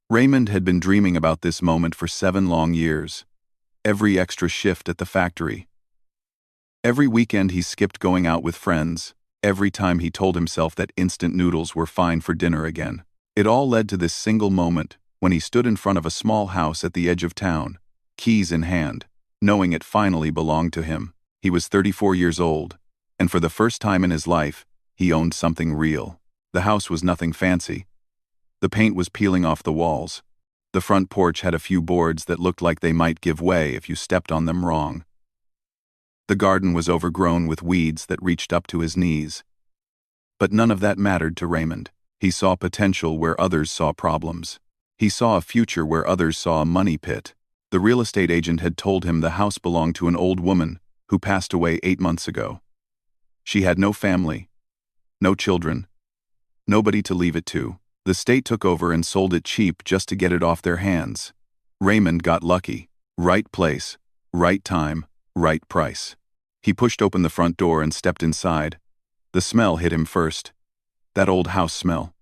Raymond had been dreaming about this moment for 7 long years. Every extra shift at the factory. Every weekend he skipped going out with friends. Every time he told himself that instant noodles were fine for dinner again. It all led to this single moment, when he stood in front of a small house at the edge of town, keys in hand, knowing it finally belonged to him. He was 34 years old, and for the first time in his life, he owned something real. The house was nothing fancy. The paint was peeling off the walls. The front porch had a few boards that looked like they might give way if you stepped on them wrong. The garden was overgrown with weeds that reached up to his knees. But none of that mattered to Raymond. He saw potential where others saw problems. He saw a future where others saw a money pit. The real estate agent had told him the house belonged to an old woman who passed away 8 months ago. She had no family, no children, nobody to leave it to. The state took over and sold it cheap just to get it off their hands. Raymond got lucky. Right place, right time, right price. He pushed open the front door and stepped inside. The smell hit him first. That old house smell.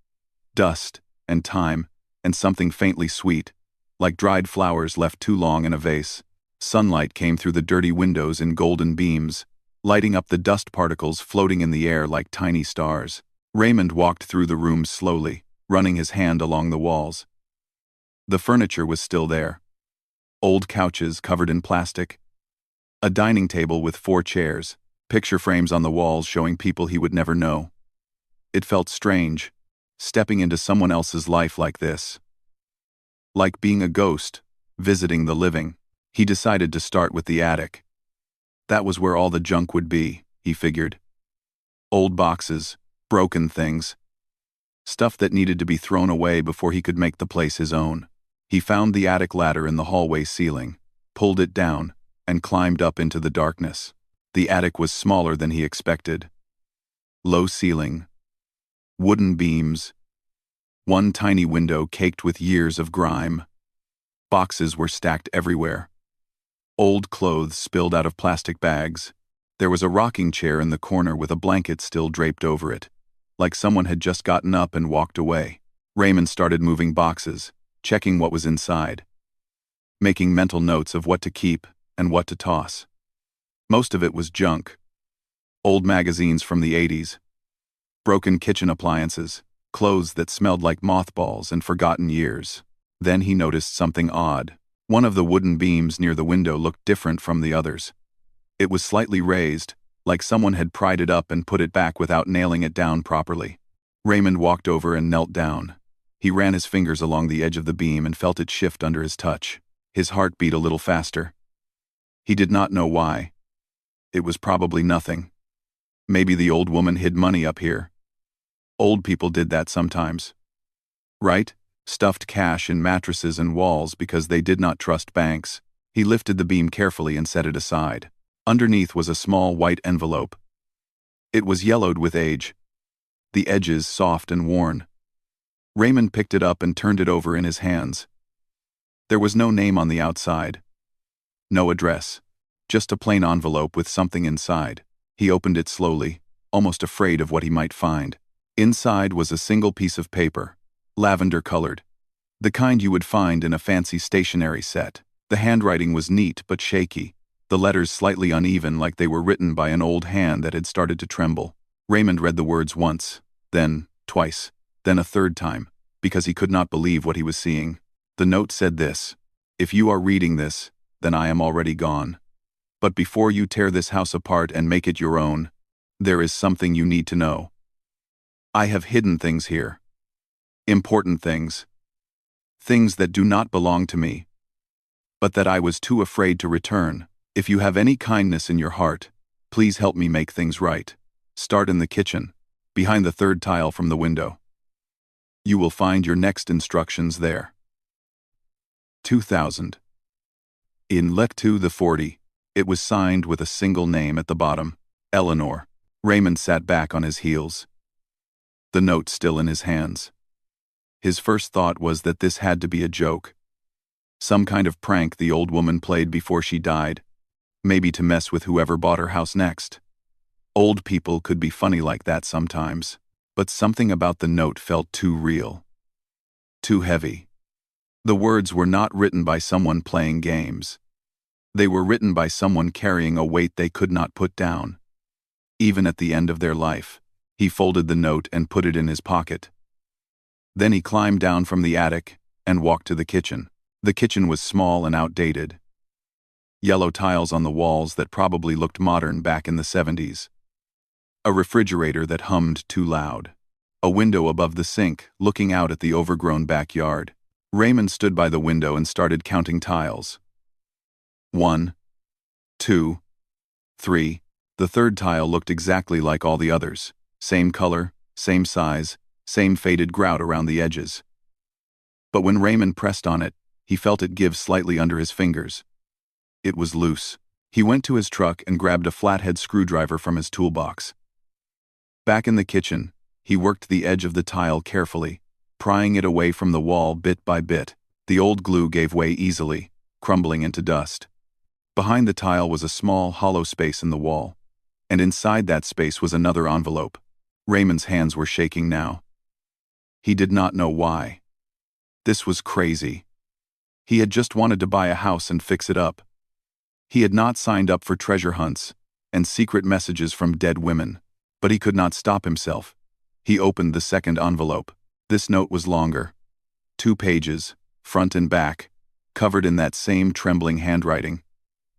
Dust, and time, and something faintly sweet, like dried flowers left too long in a vase. Sunlight came through the dirty windows in golden beams, lighting up the dust particles floating in the air like tiny stars. Raymond walked through the room slowly, running his hand along the walls. The furniture was still there. Old couches covered in plastic. A dining table with 4 chairs, picture frames on the walls showing people he would never know. It felt strange, stepping into someone else's life like this. Like being a ghost, visiting the living. He decided to start with the attic. That was where all the junk would be, he figured. Old boxes, broken things. Stuff that needed to be thrown away before he could make the place his own. He found the attic ladder in the hallway ceiling, pulled it down, and climbed up into the darkness. The attic was smaller than he expected. Low ceiling. Wooden beams. One tiny window caked with years of grime. Boxes were stacked everywhere. Old clothes spilled out of plastic bags. There was a rocking chair in the corner with a blanket still draped over it, like someone had just gotten up and walked away. Raymond started moving boxes, checking what was inside, making mental notes of what to keep and what to toss. Most of it was junk. Old magazines from the 80s, broken kitchen appliances, clothes that smelled like mothballs and forgotten years. Then he noticed something odd. One of the wooden beams near the window looked different from the others. It was slightly raised, like someone had pried it up and put it back without nailing it down properly. Raymond walked over and knelt down. He ran his fingers along the edge of the beam and felt it shift under his touch. His heart beat a little faster. He did not know why. It was probably nothing. Maybe the old woman hid money up here. Old people did that sometimes. Right? Stuffed cash in mattresses and walls because they did not trust banks. He lifted the beam carefully and set it aside. Underneath was a small white envelope. It was yellowed with age, the edges soft and worn. Raymond picked it up and turned it over in his hands. There was no name on the outside. No address. Just a plain envelope with something inside. He opened it slowly, almost afraid of what he might find. Inside was a single piece of paper, lavender-colored, the kind you would find in a fancy stationery set. The handwriting was neat but shaky, the letters slightly uneven like they were written by an old hand that had started to tremble. Raymond read the words once, then twice, then a third time, because he could not believe what he was seeing. The note said this: "If you are reading this, then I am already gone. But before you tear this house apart and make it your own, there is something you need to know. I have hidden things here. Important things. Things that do not belong to me, but that I was too afraid to return. If you have any kindness in your heart, please help me make things right. Start in the kitchen, behind the 3rd tile from the window. You will find your next instructions there." 2000. In Let to the 40, it was signed with a single name at the bottom, Eleanor. Raymond sat back on his heels, the note still in his hands. His first thought was that this had to be a joke. Some kind of prank the old woman played before she died, maybe to mess with whoever bought her house next. Old people could be funny like that sometimes, but something about the note felt too real, too heavy. The words were not written by someone playing games. They were written by someone carrying a weight they could not put down. Even at the end of their life, he folded the note and put it in his pocket. Then he climbed down from the attic and walked to the kitchen. The kitchen was small and outdated. Yellow tiles on the walls that probably looked modern back in the 70s. A refrigerator that hummed too loud. A window above the sink, looking out at the overgrown backyard. Raymond stood by the window and started counting tiles. 1, 2, 3. The third tile looked exactly like all the others. Same color, same size, same faded grout around the edges. But when Raymond pressed on it, he felt it give slightly under his fingers. It was loose. He went to his truck and grabbed a flathead screwdriver from his toolbox. Back in the kitchen, he worked the edge of the tile carefully, prying it away from the wall bit by bit. The old glue gave way easily, crumbling into dust. Behind the tile was a small, hollow space in the wall, and inside that space was another envelope. Raymond's hands were shaking now. He did not know why. This was crazy. He had just wanted to buy a house and fix it up. He had not signed up for treasure hunts and secret messages from dead women, but he could not stop himself. He opened the second envelope. This note was longer. 2 pages, front and back, covered in that same trembling handwriting.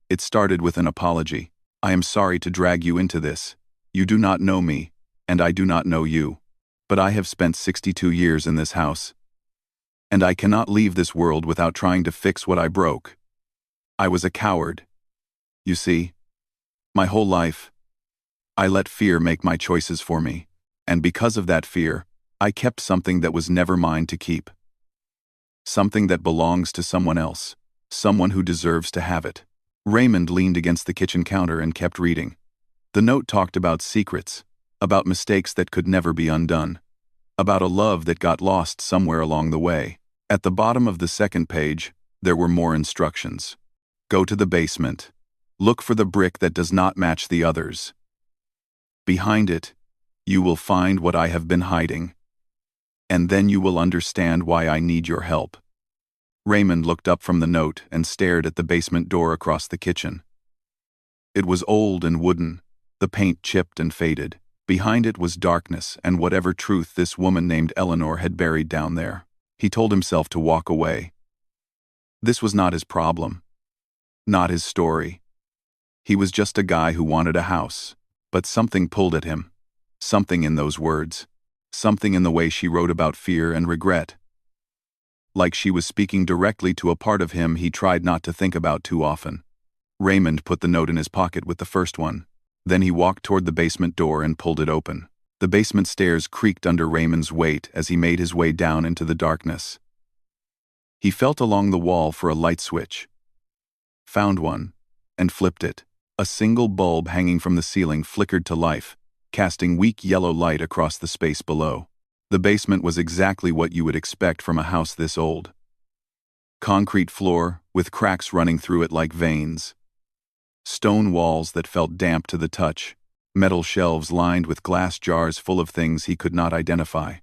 It started with an apology. I am sorry to drag you into this. You do not know me, and I do not know you. But I have spent 62 years in this house. And I cannot leave this world without trying to fix what I broke. I was a coward. You see, my whole life, I let fear make my choices for me, and because of that fear, I kept something that was never mine to keep. Something that belongs to someone else, someone who deserves to have it. Raymond leaned against the kitchen counter and kept reading. The note talked about secrets, about mistakes that could never be undone, about a love that got lost somewhere along the way. At the bottom of the second page, there were more instructions. Go to the basement. Look for the brick that does not match the others. Behind it, you will find what I have been hiding. And then you will understand why I need your help. Raymond looked up from the note and stared at the basement door across the kitchen. It was old and wooden, the paint chipped and faded. Behind it was darkness and whatever truth this woman named Eleanor had buried down there. He told himself to walk away. This was not his problem. Not his story. He was just a guy who wanted a house, but something pulled at him. Something in those words. Something in the way she wrote about fear and regret. Like she was speaking directly to a part of him he tried not to think about too often. Raymond put the note in his pocket with the first one. Then he walked toward the basement door and pulled it open. The basement stairs creaked under Raymond's weight as he made his way down into the darkness. He felt along the wall for a light switch. Found one, and flipped it. A single bulb hanging from the ceiling flickered to life, casting weak yellow light across the space below. The basement was exactly what you would expect from a house this old. Concrete floor, with cracks running through it like veins. Stone walls that felt damp to the touch. Metal shelves lined with glass jars full of things he could not identify.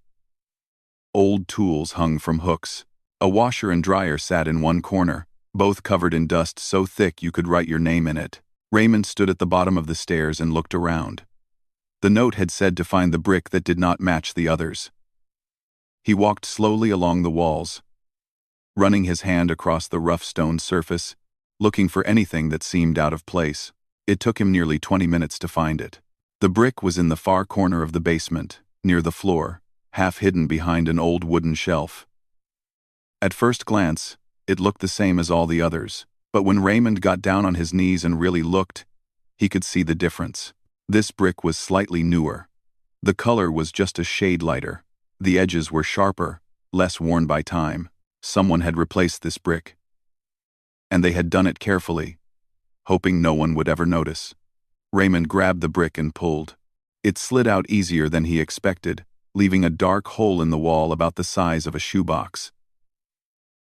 Old tools hung from hooks. A washer and dryer sat in one corner, both covered in dust so thick you could write your name in it. Raymond stood at the bottom of the stairs and looked around. The note had said to find the brick that did not match the others. He walked slowly along the walls, running his hand across the rough stone surface, looking for anything that seemed out of place. It took him nearly 20 minutes to find it. The brick was in the far corner of the basement, near the floor, half hidden behind an old wooden shelf. At first glance, it looked the same as all the others, but when Raymond got down on his knees and really looked, he could see the difference. This brick was slightly newer. The color was just a shade lighter. The edges were sharper, less worn by time. Someone had replaced this brick. And they had done it carefully, hoping no one would ever notice. Raymond grabbed the brick and pulled. It slid out easier than he expected, leaving a dark hole in the wall about the size of a shoebox.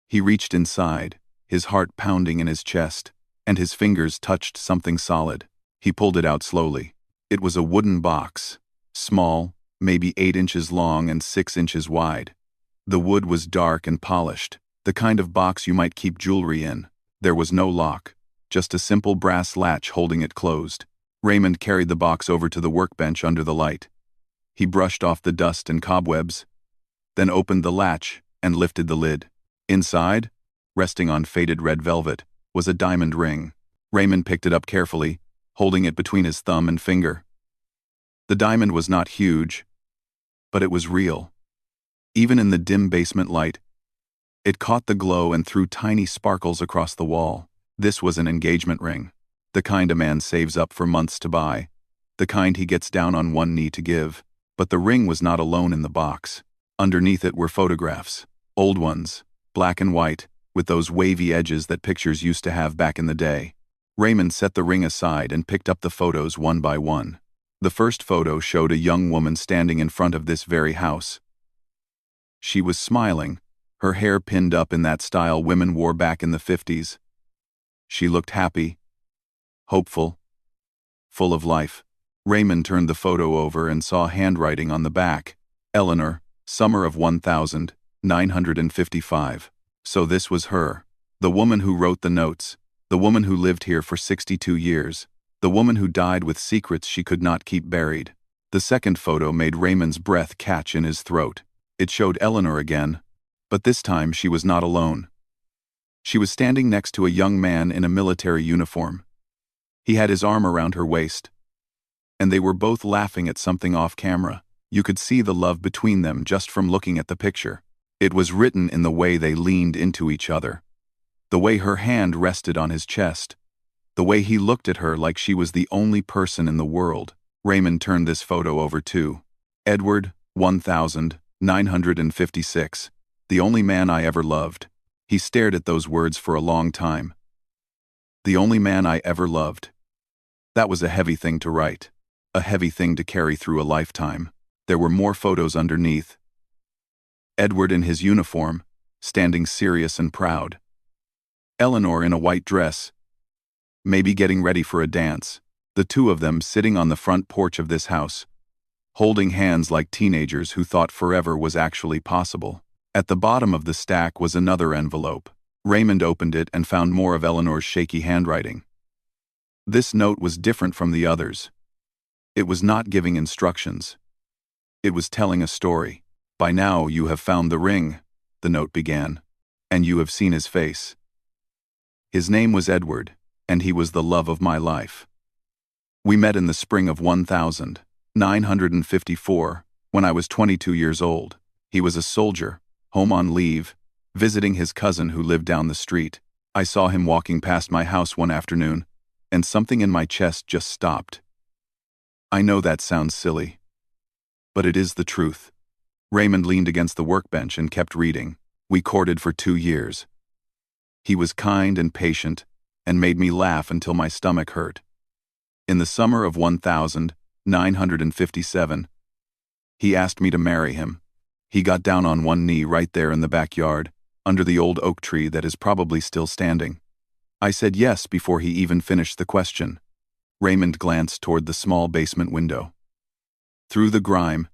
He reached inside, his heart pounding in his chest, and his fingers touched something solid. He pulled it out slowly. It was a wooden box, small, maybe 8 inches long and 6 inches wide. The wood was dark and polished, The kind of box you might keep jewelry in. There was no lock, just a simple brass latch holding it closed. Raymond carried the box over to the workbench under the light. He brushed off the dust and cobwebs, then opened the latch and lifted the lid. Inside, resting on faded red velvet, was a diamond ring. Raymond picked it up carefully, holding it between his thumb and finger. The diamond was not huge, but it was real. Even in the dim basement light, it caught the glow and threw tiny sparkles across the wall. This was an engagement ring, the kind a man saves up for months to buy, the kind he gets down on one knee to give. But the ring was not alone in the box. Underneath it were photographs, old ones, black and white, with those wavy edges that pictures used to have back in the day. Raymond set the ring aside and picked up the photos one by one. The first photo showed a young woman standing in front of this very house. She was smiling, her hair pinned up in that style women wore back in the 50s. She looked happy, hopeful, full of life. Raymond turned the photo over and saw handwriting on the back. Eleanor, summer of 1955. So this was her. The woman who wrote the notes. The woman who lived here for 62 years. The woman who died with secrets she could not keep buried. The second photo made Raymond's breath catch in his throat. It showed Eleanor again, but this time she was not alone. She was standing next to a young man in a military uniform. He had his arm around her waist, and they were both laughing at something off camera. You could see the love between them just from looking at the picture. It was written in the way they leaned into each other, the way her hand rested on his chest, the way he looked at her like she was the only person in the world. Raymond turned this photo over too. Edward, 1956. The only man I ever loved. He stared at those words for a long time. The only man I ever loved. That was a heavy thing to write. A heavy thing to carry through a lifetime. There were more photos underneath. Edward in his uniform, standing serious and proud. Eleanor in a white dress, maybe getting ready for a dance. The two of them sitting on the front porch of this house, holding hands like teenagers who thought forever was actually possible. At the bottom of the stack was another envelope. Raymond opened it and found more of Eleanor's shaky handwriting. This note was different from the others. It was not giving instructions. It was telling a story. By now you have found the ring, the note began, and you have seen his face. His name was Edward, and he was the love of my life. We met in the spring of 1954, when I was 22 years old. He was a soldier, home on leave, visiting his cousin who lived down the street. I saw him walking past my house one afternoon, and something in my chest just stopped. I know that sounds silly, but it is the truth. Raymond leaned against the workbench and kept reading. We courted for 2 years. He was kind and patient, and made me laugh until my stomach hurt. In the summer of 1957, he asked me to marry him. He got down on one knee right there in the backyard, under the old oak tree that is probably still standing. I said yes before he even finished the question. Raymond glanced toward the small basement window. Through the grime,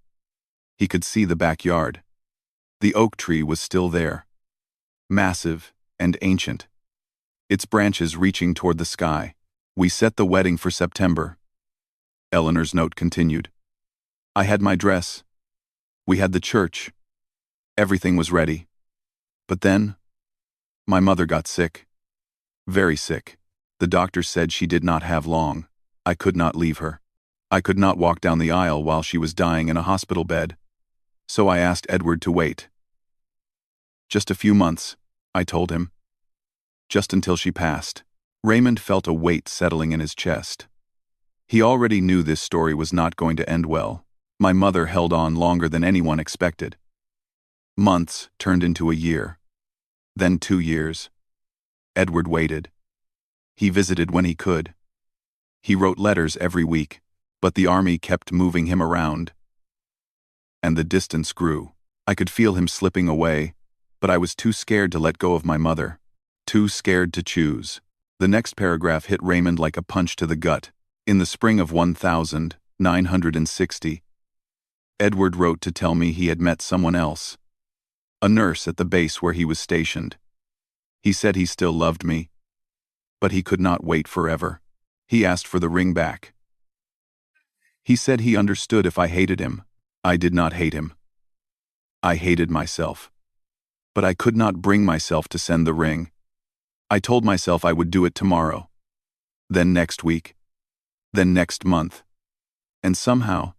he could see the backyard. The oak tree was still there, massive and ancient, its branches reaching toward the sky. We set the wedding for September. Eleanor's note continued. I had my dress. We had the church. Everything was ready. But then, my mother got sick. Very sick. The doctor said she did not have long. I could not leave her. I could not walk down the aisle while she was dying in a hospital bed. So I asked Edward to wait. Just a few months, I told him. Just until she passed. Raymond felt a weight settling in his chest. He already knew this story was not going to end well. My mother held on longer than anyone expected. Months turned into a year. Then 2 years. Edward waited. He visited when he could. He wrote letters every week, but the army kept moving him around. And the distance grew. I could feel him slipping away, but I was too scared to let go of my mother. Too scared to choose. The next paragraph hit Raymond like a punch to the gut. In the spring of 1960, Edward wrote to tell me he had met someone else. a nurse at the base where he was stationed. He said he still loved me, but he could not wait forever. He asked for the ring back. He said he understood if I hated him. I did not hate him. I hated myself. But I could not bring myself to send the ring. I told myself I would do it tomorrow, then next week, then next month. And somehow,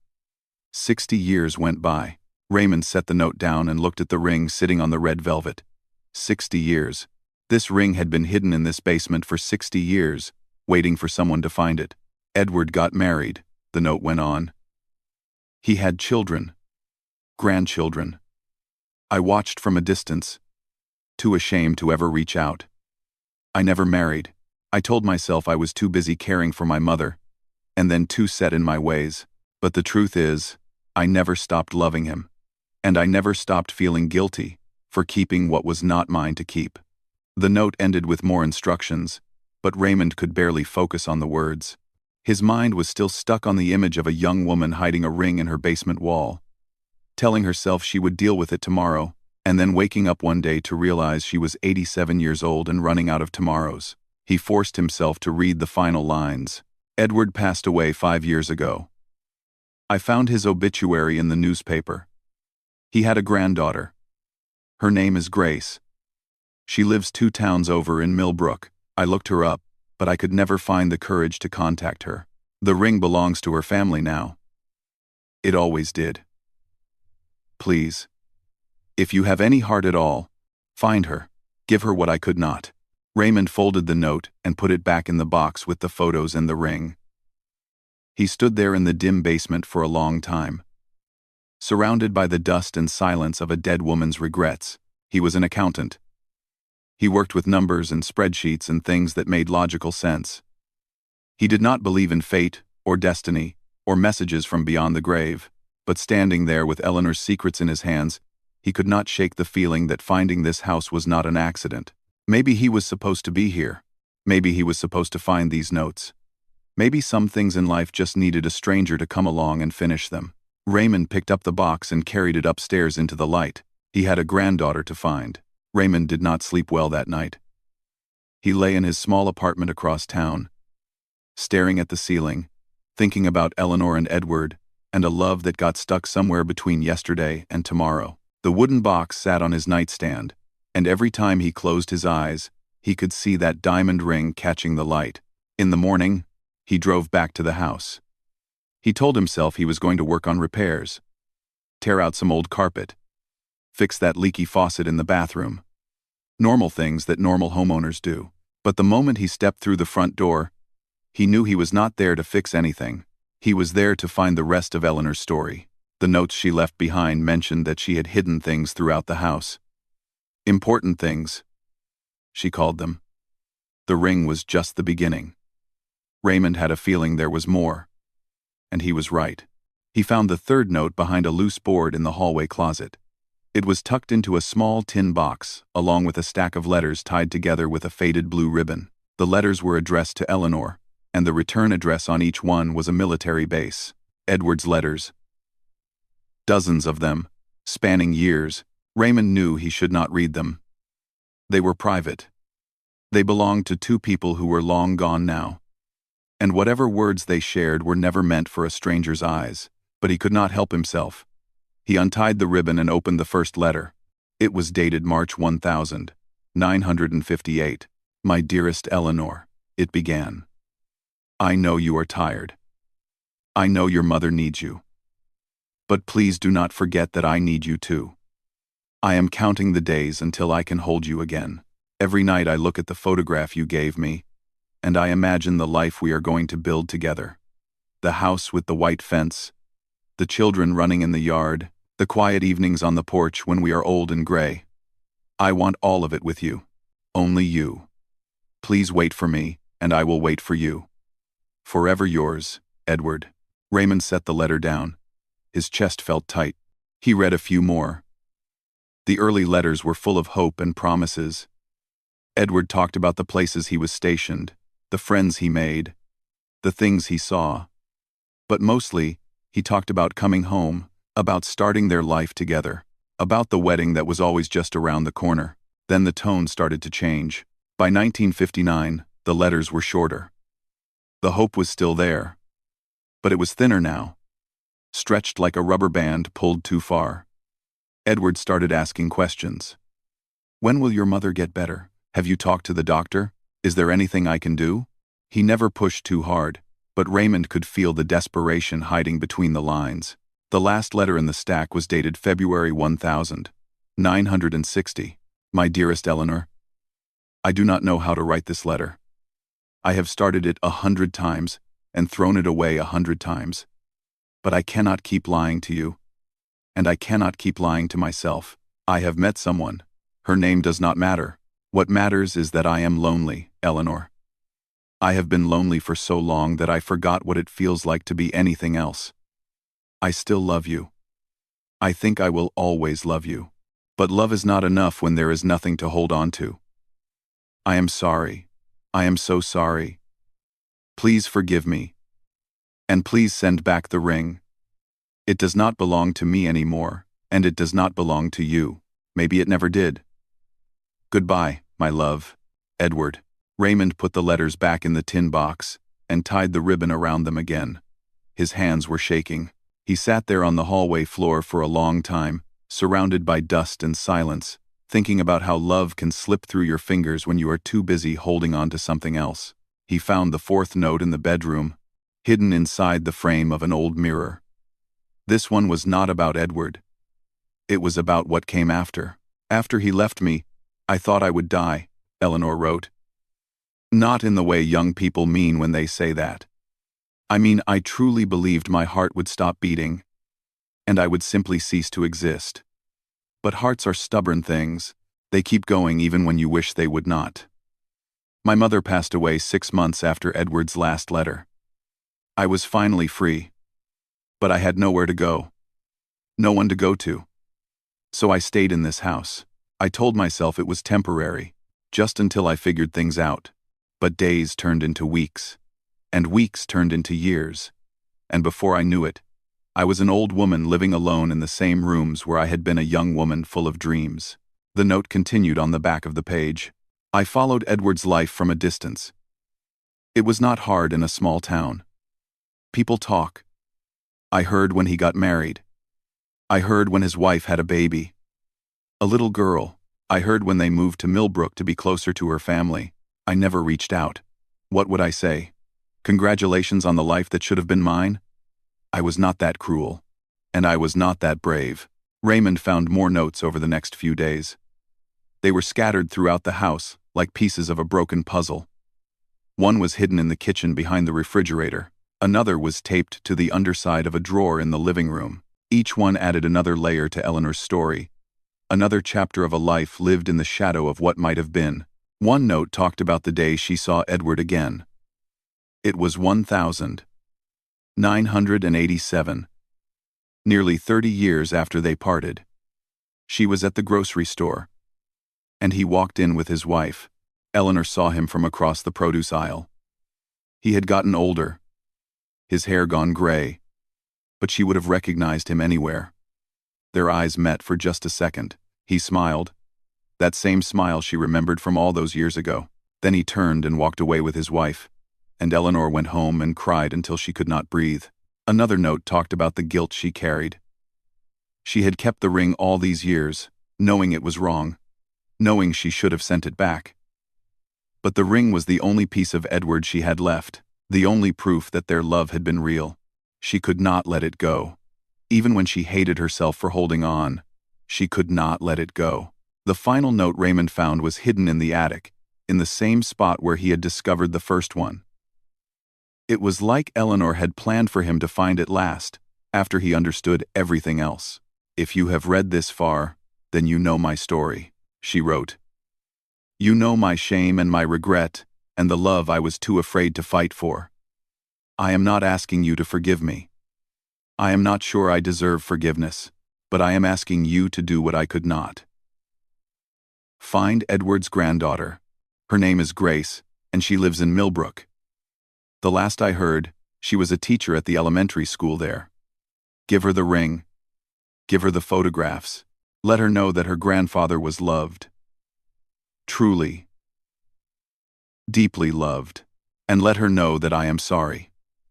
60 years went by. Raymond set the note down and looked at the ring sitting on the red velvet. 60 years. This ring had been hidden in this basement for 60 years, waiting for someone to find it. Edward got married, the note went on. He had children, grandchildren. I watched from a distance, too ashamed to ever reach out. I never married. I told myself I was too busy caring for my mother, and then too set in my ways. But the truth is, I never stopped loving him, and I never stopped feeling guilty for keeping what was not mine to keep. The note ended with more instructions, but Raymond could barely focus on the words. His mind was still stuck on the image of a young woman hiding a ring in her basement wall, telling herself she would deal with it tomorrow, and then waking up one day to realize she was 87 years old and running out of tomorrows. He forced himself to read the final lines. Edward passed away 5 years ago. I found his obituary in the newspaper. He had a granddaughter. Her name is Grace. She lives 2 towns over in Millbrook. I looked her up, but I could never find the courage to contact her. The ring belongs to her family now. It always did. Please, if you have any heart at all, find her. Give her what I could not. Raymond folded the note and put it back in the box with the photos and the ring. He stood there in the dim basement for a long time, surrounded by the dust and silence of a dead woman's regrets. He was an accountant. He worked with numbers and spreadsheets and things that made logical sense. He did not believe in fate or destiny or messages from beyond the grave, but standing there with Eleanor's secrets in his hands, he could not shake the feeling that finding this house was not an accident. Maybe he was supposed to be here. Maybe he was supposed to find these notes. Maybe some things in life just needed a stranger to come along and finish them. Raymond picked up the box and carried it upstairs into the light. He had a granddaughter to find. Raymond did not sleep well that night. He lay in his small apartment across town, staring at the ceiling, thinking about Eleanor and Edward, and a love that got stuck somewhere between yesterday and tomorrow. The wooden box sat on his nightstand, and every time he closed his eyes, he could see that diamond ring catching the light. In the morning, he drove back to the house. He told himself he was going to work on repairs, tear out some old carpet, fix that leaky faucet in the bathroom. Normal things that normal homeowners do. But the moment he stepped through the front door, he knew he was not there to fix anything. He was there to find the rest of Eleanor's story. The notes she left behind mentioned that she had hidden things throughout the house. Important things, she called them. The ring was just the beginning. Raymond had a feeling there was more. And he was right. He found the third note behind a loose board in the hallway closet. It was tucked into a small tin box, along with a stack of letters tied together with a faded blue ribbon. The letters were addressed to Eleanor, and the return address on each one was a military base. Edward's letters. Dozens of them, spanning years. Raymond knew he should not read them. They were private. They belonged to 2 people who were long gone now. And whatever words they shared were never meant for a stranger's eyes. But he could not help himself. He untied the ribbon and opened the first letter. It was dated March 1958. My dearest Eleanor, it began. I know you are tired. I know your mother needs you. But please do not forget that I need you too. I am counting the days until I can hold you again. Every night I look at the photograph you gave me, and I imagine the life we are going to build together. The house with the white fence, the children running in the yard, the quiet evenings on the porch when we are old and gray. I want all of it with you. Only you. Please wait for me, and I will wait for you. Forever yours, Edward. Raymond set the letter down. His chest felt tight. He read a few more. The early letters were full of hope and promises. Edward talked about the places he was stationed, the friends he made, the things he saw. But mostly, he talked about coming home, about starting their life together. About the wedding that was always just around the corner. Then the tone started to change. By 1959, the letters were shorter. The hope was still there. But it was thinner now, stretched like a rubber band pulled too far. Edward started asking questions. When will your mother get better? Have you talked to the doctor? Is there anything I can do? He never pushed too hard, but Raymond could feel the desperation hiding between the lines. The last letter in the stack was dated February 1960. My dearest Eleanor, I do not know how to write this letter. I have started it 100 times and thrown it away 100 times. But I cannot keep lying to you. And I cannot keep lying to myself. I have met someone. Her name does not matter. What matters is that I am lonely, Eleanor. I have been lonely for so long that I forgot what it feels like to be anything else. I still love you. I think I will always love you. But love is not enough when there is nothing to hold on to. I am sorry. I am so sorry. Please forgive me. And please send back the ring. It does not belong to me anymore, and it does not belong to you. Maybe it never did. Goodbye, my love, Edward. Raymond put the letters back in the tin box and tied the ribbon around them again. His hands were shaking. He sat there on the hallway floor for a long time, surrounded by dust and silence, thinking about how love can slip through your fingers when you are too busy holding on to something else. He found the fourth note in the bedroom, hidden inside the frame of an old mirror. This one was not about Edward. It was about what came after. After he left me, I thought I would die, Eleanor wrote. Not in the way young people mean when they say that. I mean, I truly believed my heart would stop beating, and I would simply cease to exist. But hearts are stubborn things. They keep going even when you wish they would not. My mother passed away 6 months after Edward's last letter. I was finally free. But I had nowhere to go. No one to go to. So I stayed in this house. I told myself it was temporary, just until I figured things out. But days turned into weeks, and weeks turned into years. And before I knew it, I was an old woman living alone in the same rooms where I had been a young woman full of dreams. The note continued on the back of the page. I followed Edward's life from a distance. It was not hard in a small town. People talk. I heard when he got married. I heard when his wife had a baby. A little girl. I heard when they moved to Millbrook to be closer to her family. I never reached out. What would I say? Congratulations on the life that should have been mine? I was not that cruel. And I was not that brave. Raymond found more notes over the next few days. They were scattered throughout the house, like pieces of a broken puzzle. One was hidden in the kitchen behind the refrigerator. Another was taped to the underside of a drawer in the living room. Each one added another layer to Eleanor's story. Another chapter of a life lived in the shadow of what might have been. One note talked about the day she saw Edward again. It was 1987. Nearly 30 years after they parted. She was at the grocery store. And he walked in with his wife. Eleanor saw him from across the produce aisle. He had gotten older. His hair gone gray. But she would have recognized him anywhere. Their eyes met for just a second. He smiled. That same smile she remembered from all those years ago. Then he turned and walked away with his wife. And Eleanor went home and cried until she could not breathe. Another note talked about the guilt she carried. She had kept the ring all these years, knowing it was wrong, knowing she should have sent it back. But the ring was the only piece of Edward she had left, the only proof that their love had been real. She could not let it go. Even when she hated herself for holding on, she could not let it go. The final note Raymond found was hidden in the attic, in the same spot where he had discovered the first one. It was like Eleanor had planned for him to find it last, after he understood everything else. If you have read this far, then you know my story, she wrote. You know my shame and my regret, and the love I was too afraid to fight for. I am not asking you to forgive me. I am not sure I deserve forgiveness, but I am asking you to do what I could not. Find Edward's granddaughter. Her name is Grace, and she lives in Millbrook. The last I heard, she was a teacher at the elementary school there. Give her the ring. Give her the photographs. Let her know that her grandfather was loved. Truly, deeply loved. And let her know that I am sorry.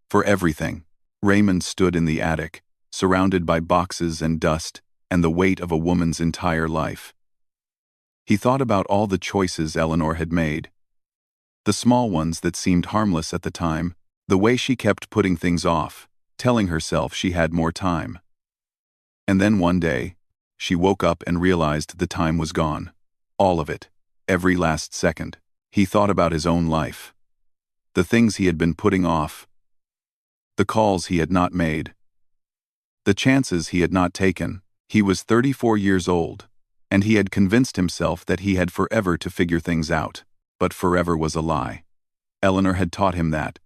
For everything. Raymond stood in the attic, surrounded by boxes and dust, and the weight of a woman's entire life. He thought about all the choices Eleanor had made. The small ones that seemed harmless at the time, the way she kept putting things off, telling herself she had more time. And then one day, she woke up and realized the time was gone. All of it. Every last second. He thought about his own life. The things he had been putting off. The calls he had not made. The chances he had not taken. He was 34 years old, and he had convinced himself that he had forever to figure things out. But forever was a lie. Eleanor had taught him that.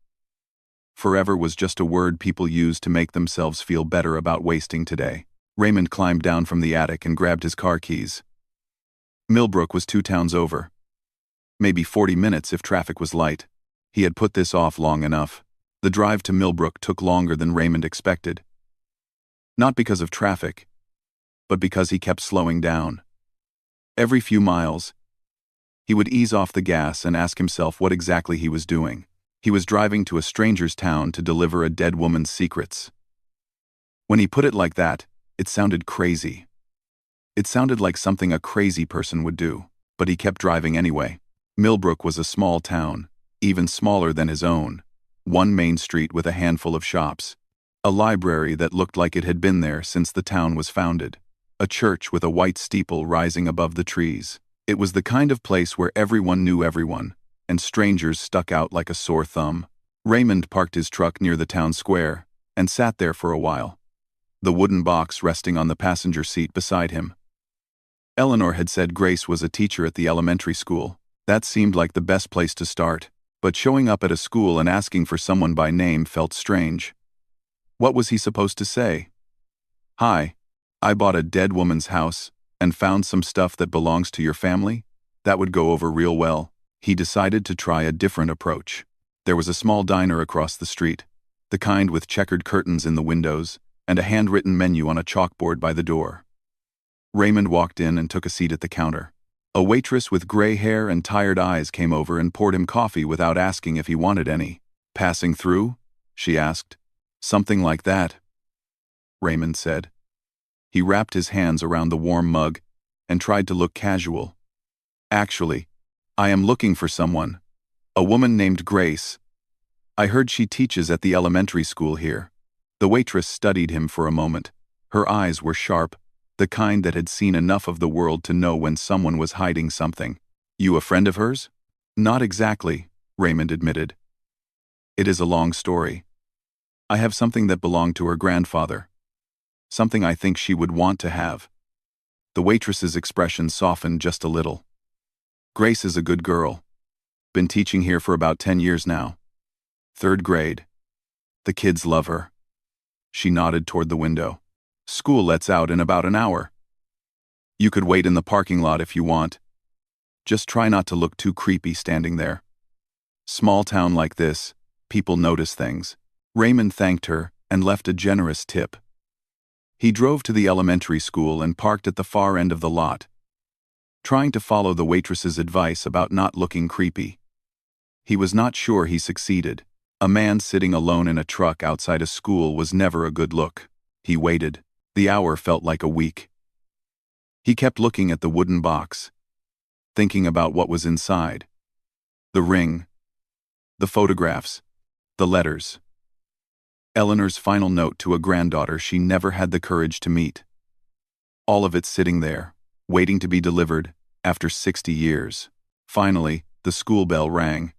Forever was just a word people used to make themselves feel better about wasting today. Raymond climbed down from the attic and grabbed his car keys. Millbrook was 2 towns over. Maybe 40 minutes if traffic was light. He had put this off long enough. The drive to Millbrook took longer than Raymond expected. Not because of traffic, but because he kept slowing down. Every few miles, he would ease off the gas and ask himself what exactly he was doing. He was driving to a stranger's town to deliver a dead woman's secrets. When he put it like that, it sounded crazy. It sounded like something a crazy person would do, but he kept driving anyway. Millbrook was a small town, even smaller than his own. One main street with a handful of shops. A library that looked like it had been there since the town was founded. A church with a white steeple rising above the trees. It was the kind of place where everyone knew everyone, and strangers stuck out like a sore thumb. Raymond parked his truck near the town square, and sat there for a while. The wooden box resting on the passenger seat beside him. Eleanor had said Grace was a teacher at the elementary school. That seemed like the best place to start, but showing up at a school and asking for someone by name felt strange. What was he supposed to say? Hi, I bought a dead woman's house and found some stuff that belongs to your family? That would go over real well. He decided to try a different approach. There was a small diner across the street, the kind with checkered curtains in the windows, and a handwritten menu on a chalkboard by the door. Raymond walked in and took a seat at the counter. A waitress with gray hair and tired eyes came over and poured him coffee without asking if he wanted any. Passing through? She asked. Something like that, Raymond said. He wrapped his hands around the warm mug and tried to look casual. Actually, I am looking for someone. A woman named Grace. I heard she teaches at the elementary school here. The waitress studied him for a moment. Her eyes were sharp, the kind that had seen enough of the world to know when someone was hiding something. You a friend of hers? Not exactly, Raymond admitted. It is a long story. I have something that belonged to her grandfather. Something I think she would want to have. The waitress's expression softened just a little. Grace is a good girl. Been teaching here for about 10 years now. 3rd grade. The kids love her. She nodded toward the window. School lets out in about an hour. You could wait in the parking lot if you want. Just try not to look too creepy standing there. Small town like this, people notice things. Raymond thanked her and left a generous tip. He drove to the elementary school and parked at the far end of the lot, trying to follow the waitress's advice about not looking creepy. He was not sure he succeeded. A man sitting alone in a truck outside a school was never a good look. He waited. The hour felt like a week. He kept looking at the wooden box, thinking about what was inside. The ring, the photographs, the letters. Eleanor's final note to a granddaughter she never had the courage to meet. All of it sitting there, waiting to be delivered, after 60 years. Finally, the school bell rang.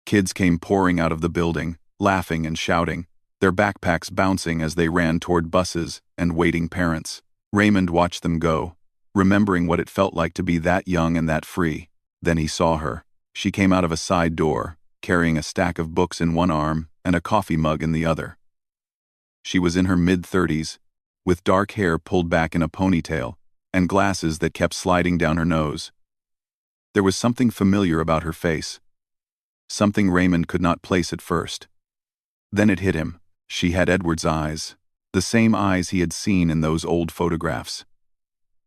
Kids came pouring out of the building, laughing and shouting, their backpacks bouncing as they ran toward buses and waiting parents. Raymond watched them go, remembering what it felt like to be that young and that free. Then he saw her. She came out of a side door, carrying a stack of books in one arm and a coffee mug in the other. She was in her mid-30s, with dark hair pulled back in a ponytail and glasses that kept sliding down her nose. There was something familiar about her face. Something Raymond could not place at first. Then it hit him. She had Edward's eyes, the same eyes he had seen in those old photographs.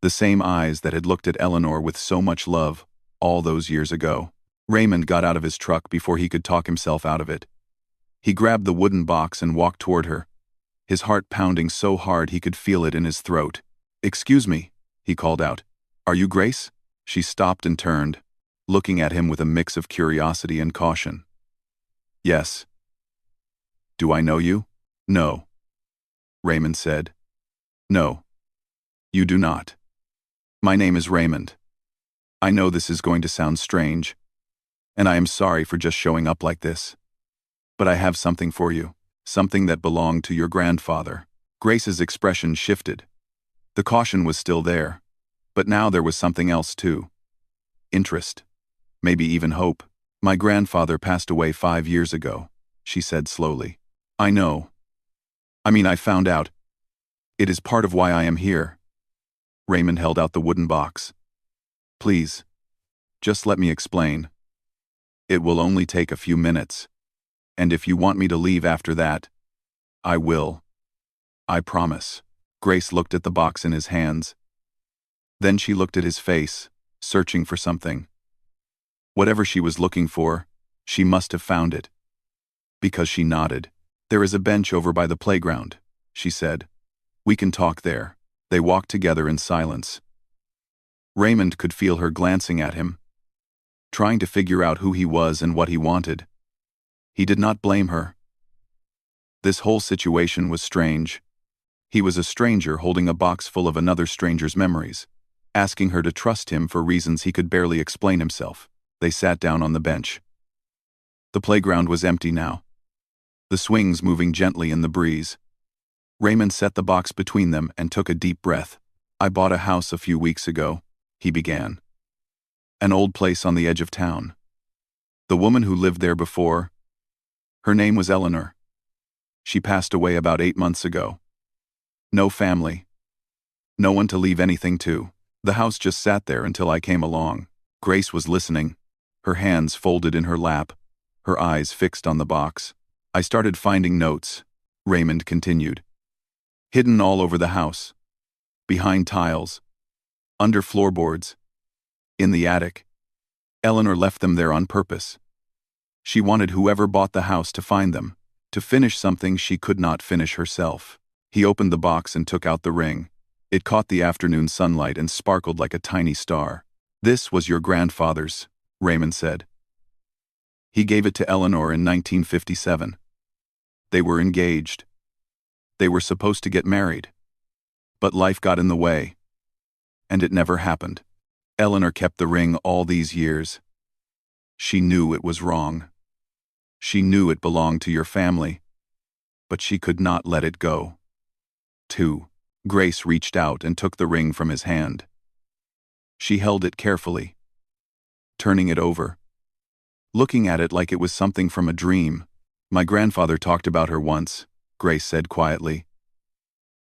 The same eyes that had looked at Eleanor with so much love all those years ago. Raymond got out of his truck before he could talk himself out of it. He grabbed the wooden box and walked toward her, his heart pounding so hard he could feel it in his throat. "Excuse me," he called out. "Are you Grace?" She stopped and turned, looking at him with a mix of curiosity and caution. "Yes." "Do I know you?" "No," Raymond said. "No, you do not. My name is Raymond. I know this is going to sound strange, and I am sorry for just showing up like this. But I have something for you, something that belonged to your grandfather." Grace's expression shifted. The caution was still there, but now there was something else too. Interest. Maybe even hope. "My grandfather passed away 5 years ago," she said slowly. "I know. I found out. It is part of why I am here." Raymond held out the wooden box. "Please, just let me explain. It will only take a few minutes. And if you want me to leave after that, I will. I promise." Grace looked at the box in his hands. Then she looked at his face, searching for something. Whatever she was looking for, she must have found it. Because she nodded. "There is a bench over by the playground," she said. "We can talk there." They walked together in silence. Raymond could feel her glancing at him, trying to figure out who he was and what he wanted. He did not blame her. This whole situation was strange. He was a stranger holding a box full of another stranger's memories, asking her to trust him for reasons he could barely explain himself. They sat down on the bench. The playground was empty now, the swings moving gently in the breeze. Raymond set the box between them and took a deep breath. "I bought a house a few weeks ago," he began. "An old place on the edge of town. The woman who lived there before, her name was Eleanor. She passed away about 8 months ago. No family. No one to leave anything to. The house just sat there until I came along." Grace was listening, her hands folded in her lap, her eyes fixed on the box. "I started finding notes," Raymond continued. "Hidden all over the house. Behind tiles. Under floorboards. In the attic. Eleanor left them there on purpose. She wanted whoever bought the house to find them, to finish something she could not finish herself." He opened the box and took out the ring. It caught the afternoon sunlight and sparkled like a tiny star. "This was your grandfather's," Raymond said. "He gave it to Eleanor in 1957. They were engaged. They were supposed to get married. But life got in the way. And it never happened. Eleanor kept the ring all these years. She knew it was wrong. She knew it belonged to your family. But she could not let it go." 2. Grace reached out and took the ring from his hand. She held it carefully, turning it over, looking at it like it was something from a dream. "My grandfather talked about her once," Grace said quietly.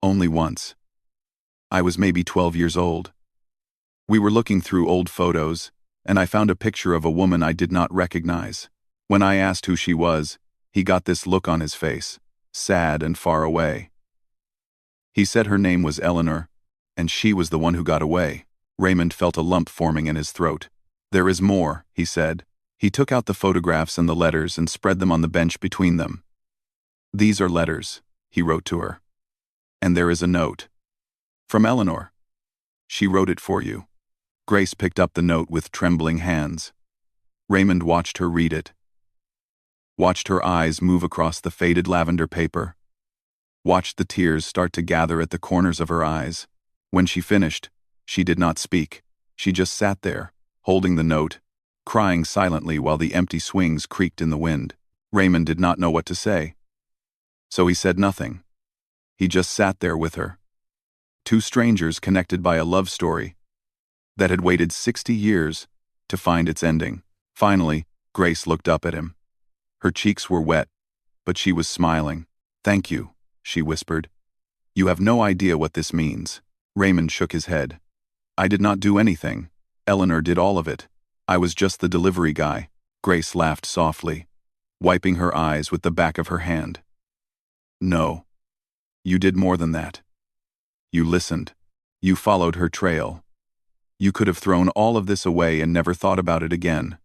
"Only once. I was maybe 12 years old. We were looking through old photos, and I found a picture of a woman I did not recognize. When I asked who she was, he got this look on his face, sad and far away. He said her name was Eleanor, and she was the one who got away." Raymond felt a lump forming in his throat. "There is more," he said. He took out the photographs and the letters and spread them on the bench between them. "These are letters," he wrote to her. "And there is a note. From Eleanor. She wrote it for you." Grace picked up the note with trembling hands. Raymond watched her read it. Watched her eyes move across the faded lavender paper. Watched the tears start to gather at the corners of her eyes. When she finished, she did not speak. She just sat there, holding the note, crying silently while the empty swings creaked in the wind. Raymond did not know what to say. So he said nothing. He just sat there with her. Two strangers connected by a love story that had waited 60 years to find its ending. Finally, Grace looked up at him. Her cheeks were wet, but she was smiling. "Thank you," she whispered. "You have no idea what this means." Raymond shook his head. "I did not do anything. Eleanor did all of it. I was just the delivery guy." Grace laughed softly, wiping her eyes with the back of her hand. "No. You did more than that. You listened." You followed her trail. You could have thrown all of this away and never thought about it again.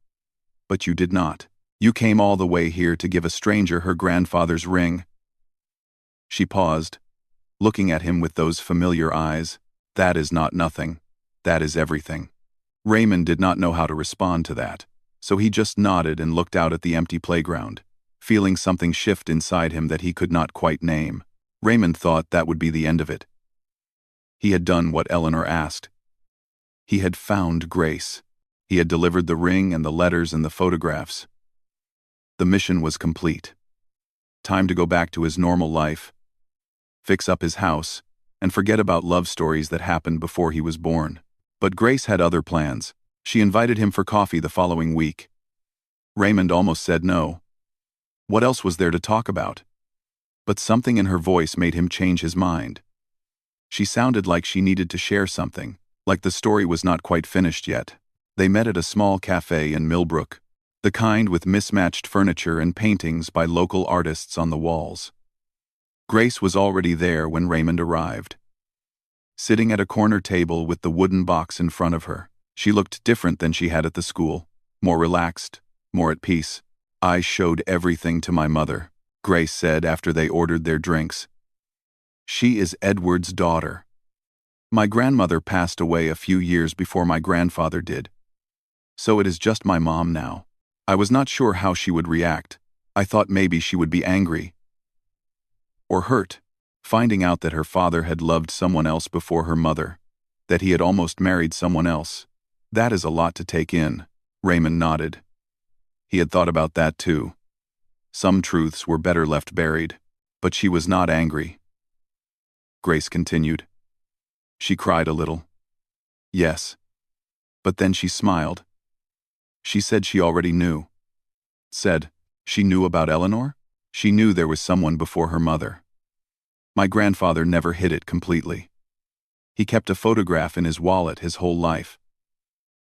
But you did not. You came all the way here to give a stranger her grandfather's ring. She paused, looking at him with those familiar eyes. That is not nothing. That is everything. Raymond did not know how to respond to that, so he just nodded and looked out at the empty playground, feeling something shift inside him that he could not quite name. Raymond thought that would be the end of it. He had done what Eleanor asked. He had found Grace. He had delivered the ring and the letters and the photographs. The mission was complete. Time to go back to his normal life, fix up his house, and forget about love stories that happened before he was born. But Grace had other plans. She invited him for coffee the following week. Raymond almost said no. What else was there to talk about? But something in her voice made him change his mind. She sounded like she needed to share something, like the story was not quite finished yet. They met at a small cafe in Millbrook, the kind with mismatched furniture and paintings by local artists on the walls. Grace was already there when Raymond arrived. Sitting at a corner table with the wooden box in front of her, she looked different than she had at the school, more relaxed, more at peace. I showed everything to my mother, Grace said after they ordered their drinks. She is Edward's daughter. My grandmother passed away a few years before my grandfather did. So it is just my mom now. I was not sure how she would react. I thought maybe she would be angry or hurt, finding out that her father had loved someone else before her mother, that he had almost married someone else. That is a lot to take in, Raymond nodded. He had thought about that too. Some truths were better left buried, but she was not angry. Grace continued. She cried a little. Yes. But then she smiled. She said she already knew. Said, she knew about Eleanor? She knew there was someone before her mother. My grandfather never hid it completely. He kept a photograph in his wallet his whole life.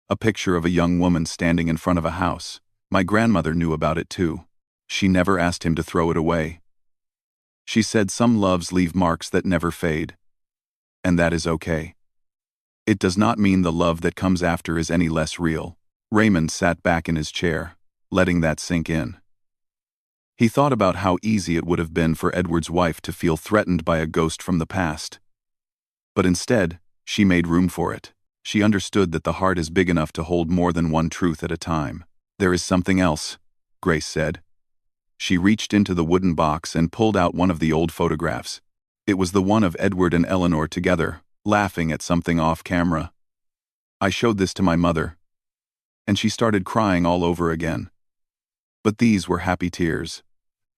A picture of a young woman standing in front of a house. My grandmother knew about it too. She never asked him to throw it away. She said some loves leave marks that never fade. And that is okay. It does not mean the love that comes after is any less real. Raymond sat back in his chair, letting that sink in. He thought about how easy it would have been for Edward's wife to feel threatened by a ghost from the past. But instead, she made room for it. She understood that the heart is big enough to hold more than one truth at a time. There is something else, Grace said. She reached into the wooden box and pulled out one of the old photographs. It was the one of Edward and Eleanor together, laughing at something off camera. I showed this to my mother, and she started crying all over again. But these were happy tears.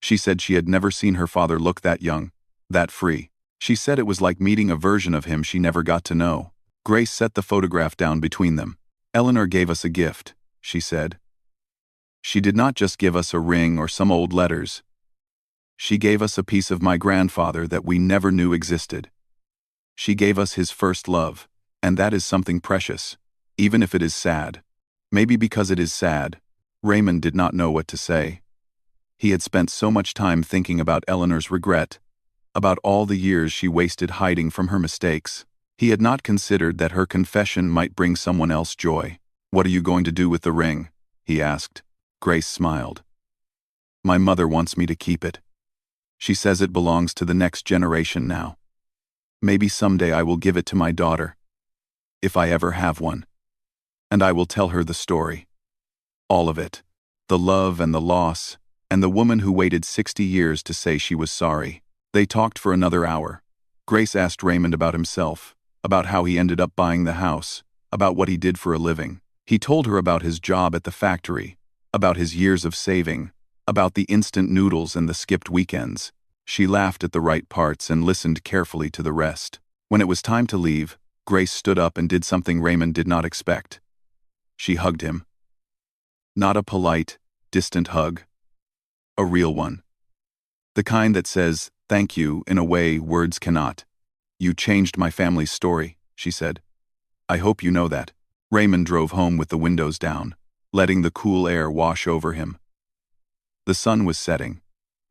She said she had never seen her father look that young, that free. She said it was like meeting a version of him she never got to know. Grace set the photograph down between them. Eleanor gave us a gift, she said. She did not just give us a ring or some old letters. She gave us a piece of my grandfather that we never knew existed. She gave us his first love, and that is something precious, even if it is sad. Maybe because it is sad, Raymond did not know what to say. He had spent so much time thinking about Eleanor's regret, about all the years she wasted hiding from her mistakes. He had not considered that her confession might bring someone else joy. What are you going to do with the ring? He asked. Grace smiled. My mother wants me to keep it. She says it belongs to the next generation now. Maybe someday I will give it to my daughter, if I ever have one. And I will tell her the story. All of it. The love and the loss, and the woman who waited 60 years to say she was sorry. They talked for another hour. Grace asked Raymond about himself, about how he ended up buying the house, about what he did for a living. He told her about his job at the factory, about his years of saving, about the instant noodles and the skipped weekends. She laughed at the right parts and listened carefully to the rest. When it was time to leave, Grace stood up and did something Raymond did not expect. She hugged him. Not a polite, distant hug. A real one. The kind that says, thank you, in a way words cannot. You changed my family's story, she said. I hope you know that. Raymond drove home with the windows down, letting the cool air wash over him. The sun was setting,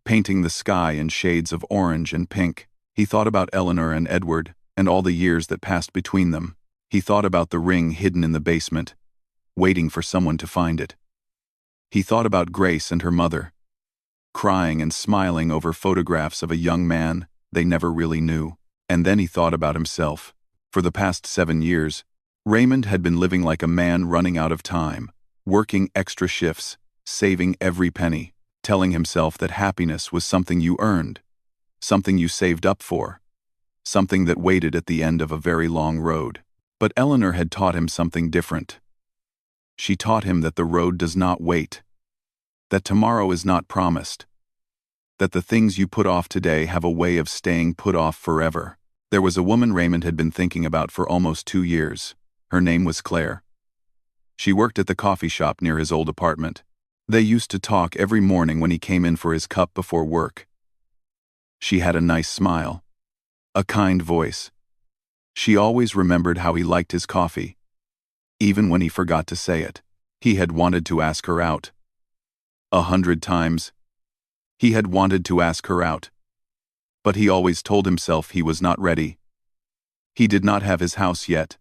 painting the sky in shades of orange and pink. He thought about Eleanor and Edward, and all the years that passed between them. He thought about the ring hidden in the basement, waiting for someone to find it. He thought about Grace and her mother, crying and smiling over photographs of a young man they never really knew. And then he thought about himself. For the past 7 years, Raymond had been living like a man running out of time, working extra shifts, saving every penny, telling himself that happiness was something you earned, something you saved up for, something that waited at the end of a very long road. But Eleanor had taught him something different. She taught him that the road does not wait, that tomorrow is not promised, that the things you put off today have a way of staying put off forever. There was a woman Raymond had been thinking about for almost 2 years. Her name was Claire. She worked at the coffee shop near his old apartment. They used to talk every morning when he came in for his cup before work. She had a nice smile, a kind voice. She always remembered how he liked his coffee, even when he forgot to say it. He had wanted to ask her out. 100 times. He had wanted to ask her out. But he always told himself he was not ready. He did not have his house yet.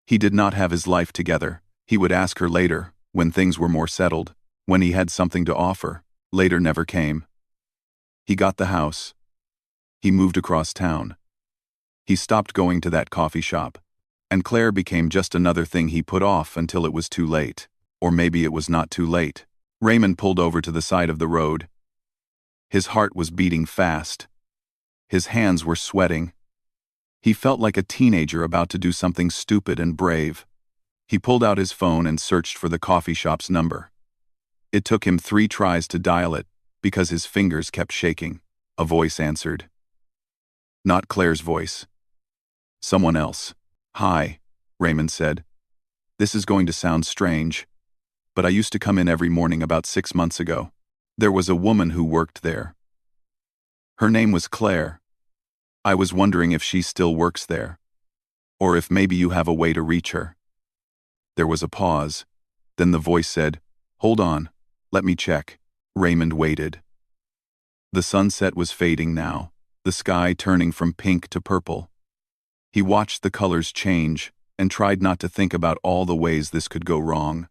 He did not have his life together. He would ask her later, when things were more settled, when he had something to offer. Later never came. He got the house. He moved across town. He stopped going to that coffee shop, and Claire became just another thing he put off until it was too late. Or maybe it was not too late. Raymond pulled over to the side of the road. His heart was beating fast. His hands were sweating. He felt like a teenager about to do something stupid and brave. He pulled out his phone and searched for the coffee shop's number. It took him 3 tries to dial it because his fingers kept shaking. A voice answered. Not Claire's voice. Someone else. "Hi," Raymond said. "This is going to sound strange, but I used to come in every morning about 6 months ago. There was a woman who worked there. Her name was Claire. I was wondering if she still works there, or if maybe you have a way to reach her." There was a pause. Then the voice said, "Hold on, let me check." Raymond waited. The sunset was fading now, the sky turning from pink to purple. He watched the colors change and tried not to think about all the ways this could go wrong.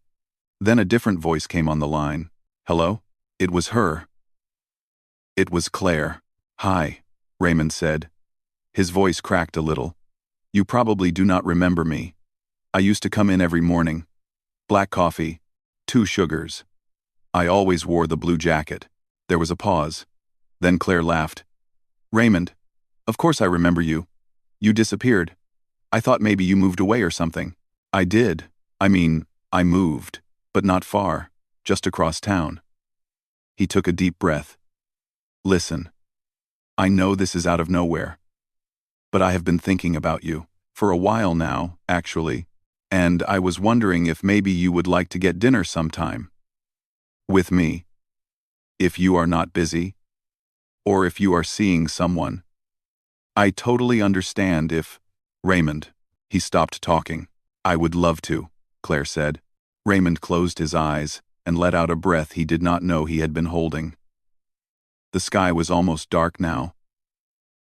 Then a different voice came on the line. "Hello?" It was her. It was Claire. "Hi," Raymond said. His voice cracked a little. "You probably do not remember me. I used to come in every morning. Black coffee, 2 sugars. I always wore the blue jacket." There was a pause. Then Claire laughed. "Raymond, of course I remember you. You disappeared. I thought maybe you moved away or something." "I did. I moved, but not far, just across town." He took a deep breath. "Listen, I know this is out of nowhere, but I have been thinking about you for a while now, actually, and I was wondering if maybe you would like to get dinner sometime. With me. If you are not busy, or if you are seeing someone. I totally understand if..." "Raymond." He stopped talking. "I would love to," Claire said. Raymond closed his eyes and let out a breath he did not know he had been holding. The sky was almost dark now.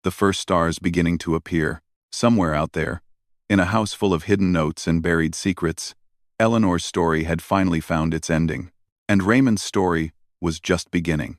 The first stars beginning to appear. Somewhere out there, in a house full of hidden notes and buried secrets, Eleanor's story had finally found its ending. And Raymond's story was just beginning.